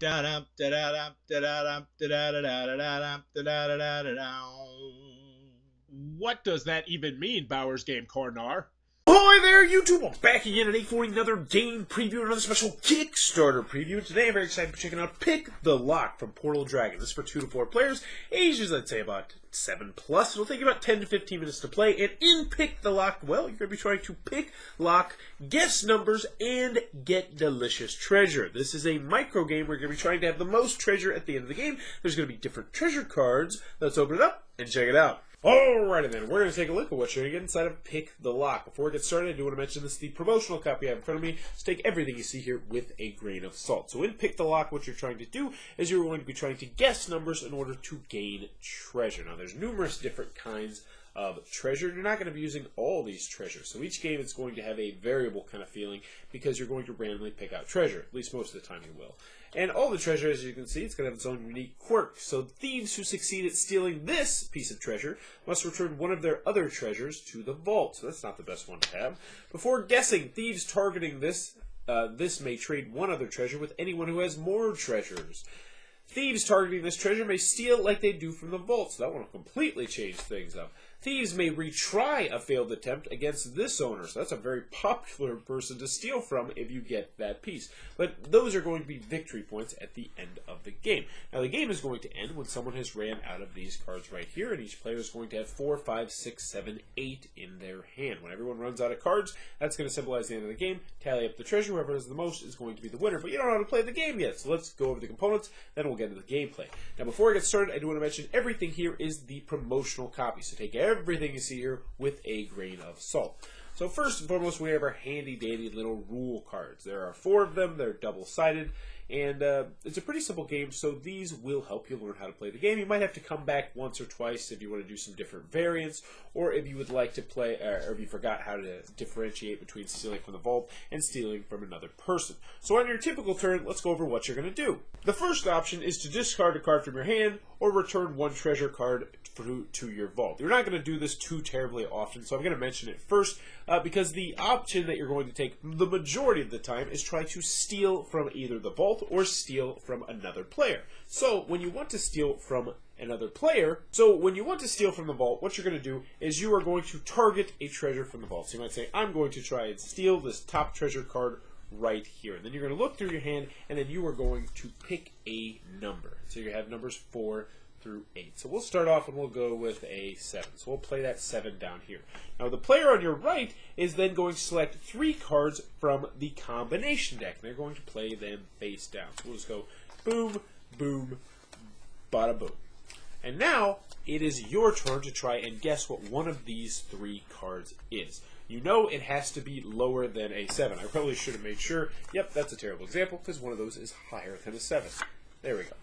Da-dum, da-da-dum, da-da-dum, da-da-da-da-da-dum, da-da-da-da-da-dum. What does that even mean, Bowers Game Corner? Hi there, YouTube! I'm back again today for another game preview, another special Kickstarter preview. Today I'm very excited for checking out Pick the Lock from Portal Dragon. This is for 2 to 4 players, ages I'd say about 7 plus. It'll take about 10 to 15 minutes to play. And in Pick the Lock, well, you're going to be trying to pick, lock, guess numbers, and get delicious treasure. This is a micro game where you're going to be trying to have the most treasure at the end of the game. There's going to be different treasure cards. Let's open it up and check it out. Alrighty then, we're going to take a look at what you're going to get inside of Pick the Lock. Before we get started, I do want to mention this is the promotional copy I have in front of me, so take everything you see here with a grain of salt. So in Pick the Lock, what you're trying to do is you're going to be trying to guess numbers in order to gain treasure. Now there's numerous different kinds of treasure. You're not going to be using all these treasures. So each game is going to have a variable kind of feeling because you're going to randomly pick out treasure. At least most of the time you will. And all the treasure, as you can see, it's going to have its own unique quirk. So thieves who succeed at stealing this piece of treasure must return one of their other treasures to the vault. So that's not the best one to have. Before guessing, thieves targeting this may trade one other treasure with anyone who has more treasures. Thieves targeting this treasure may steal like they do from the vault, so that one will completely change things up. Thieves may retry a failed attempt against this owner, so that's a very popular person to steal from if you get that piece. But those are going to be victory points at the end of the game. Now the game is going to end when someone has ran out of these cards right here, and each player is going to have 4, 5, 6, 7, 8 in their hand. When everyone runs out of cards, that's going to symbolize the end of the game. Tally up the treasure, whoever has the most is going to be the winner. But you don't know how to play the game yet, so let's go over the components, then we'll get into the gameplay. Now before I get started, I do want to mention everything here is the promotional copy, so take everything you see here with a grain of salt. So first and foremost, we have our handy dandy little rule cards. There are 4 of them. They're double-sided, and it's a pretty simple game, so these will help you learn how to play the game. You might have to come back once or twice if you want to do some different variants, or if you would like to play, or if you forgot how to differentiate between stealing from the vault and stealing from another person. So on your typical turn, let's go over what you're going to do. The first option is to discard a card from your hand or return one treasure card to your vault. You're not going to do this too terribly often, so I'm going to mention it first because the option that you're going to take the majority of the time is try to steal from either the vault or steal from another player. So when you want to steal from another player, from the vault, what you're going to do is you are going to target a treasure from the vault. So you might say, I'm going to try and steal this top treasure card right here. And then you're going to look through your hand, and then you are going to pick a number. So you have numbers 4 through 8. So we'll start off and we'll go with a 7. So we'll play that 7 down here. Now the player on your right is then going to select 3 cards from the combination deck. And they're going to play them face down. So we'll just go boom, boom, bada boom. And now it is your turn to try and guess what one of these 3 cards is. You know it has to be lower than a 7. I probably should have made sure. Yep, that's a terrible example because one of those is higher than a 7. There we go.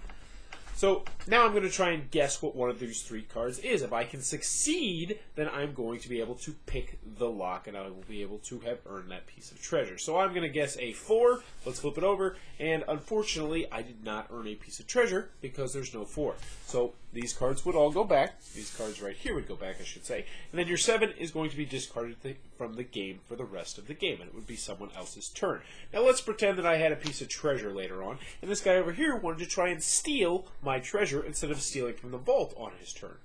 So now I'm going to try and guess what one of these 3 cards is. If I can succeed, then I'm going to be able to pick the lock, and I will be able to have earned that piece of treasure. So I'm going to guess a 4. Let's flip it over. And unfortunately, I did not earn a piece of treasure because there's no 4. So these cards would all go back. These cards right here would go back, I should say. And then your 7 is going to be discarded from the game for the rest of the game, and it would be someone else's turn. Now let's pretend that I had a piece of treasure later on, and this guy over here wanted to try and steal my treasure instead of stealing from the vault on his turn.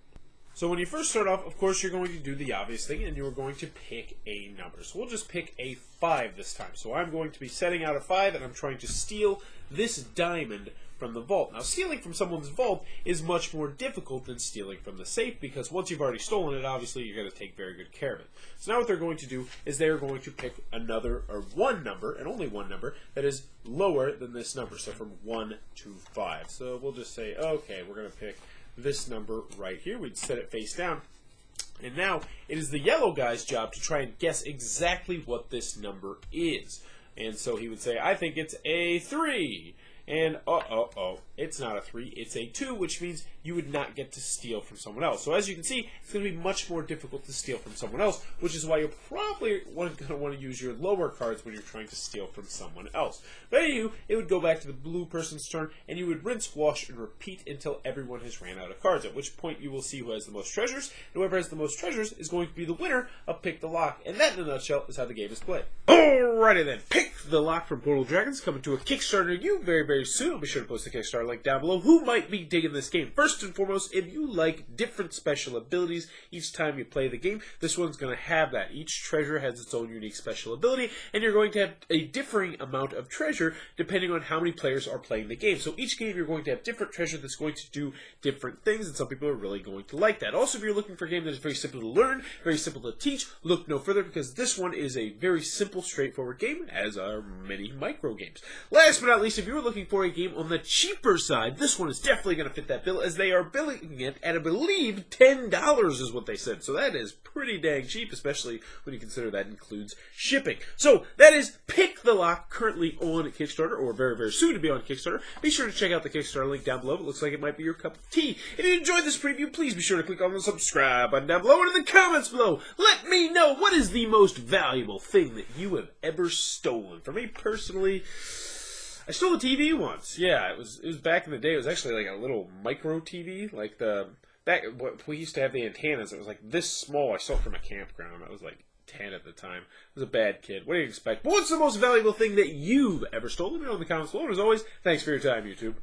So when you first start off, of course, you're going to do the obvious thing, and you are going to pick a number. So we'll just pick a 5 this time. So I'm going to be setting out a 5, and I'm trying to steal this diamond from the vault. Now, stealing from someone's vault is much more difficult than stealing from the safe, because once you've already stolen it, obviously you're going to take very good care of it. So now what they're going to do is they're going to pick another, or one number, and only one number, that is lower than this number, so from 1 to 5. So we'll just say, okay, we're going to pick this number right here. We'd set it face down. And now it is the yellow guy's job to try and guess exactly what this number is. And so he would say, I think it's a 3. And, it's not a 3, it's a 2, which means you would not get to steal from someone else. So as you can see, it's going to be much more difficult to steal from someone else, which is why you're probably going to want to use your lower cards when you're trying to steal from someone else. But anywho, it would go back to the blue person's turn, and you would rinse, wash, and repeat until everyone has ran out of cards, at which point you will see who has the most treasures, and whoever has the most treasures is going to be the winner of Pick the Lock. And that, in a nutshell, is how the game is played. Alrighty then, Pick the Lock from Portal Dragons, coming to a Kickstarter you very very soon. I'll be sure to post the Kickstarter link down below. Who might be digging this game? First and foremost, if you like different special abilities each time you play the game, this one's going to have that. Each treasure has its own unique special ability, and you're going to have a differing amount of treasure depending on how many players are playing the game. So each game you're going to have different treasure that's going to do different things, and some people are really going to like that. Also, if you're looking for a game that is very simple to learn, very simple to teach, look no further, because this one is a very simple, straightforward game, as are many micro games. Last but not least, if you're looking for a game on the cheaper side, this one is definitely going to fit that bill, as they are billing it at, I believe, $10 is what they said. So that is pretty dang cheap, especially when you consider that includes shipping. So that is Pick the Lock, currently on Kickstarter, or very, very soon to be on Kickstarter. Be sure to check out the Kickstarter link down below. It looks like it might be your cup of tea. If you enjoyed this preview, please be sure to click on the subscribe button down below, and in the comments below, let me know what is the most valuable thing that you have ever stolen. For me personally, I stole a TV once. Yeah, it was back in the day. It was actually like a little micro TV, like back we used to have the antennas. It was like this small. I stole it from a campground. I was like 10 at the time. I was a bad kid. What do you expect? But what's the most valuable thing that you've ever stolen? Let me know in the comments below. And as always, thanks for your time, YouTube.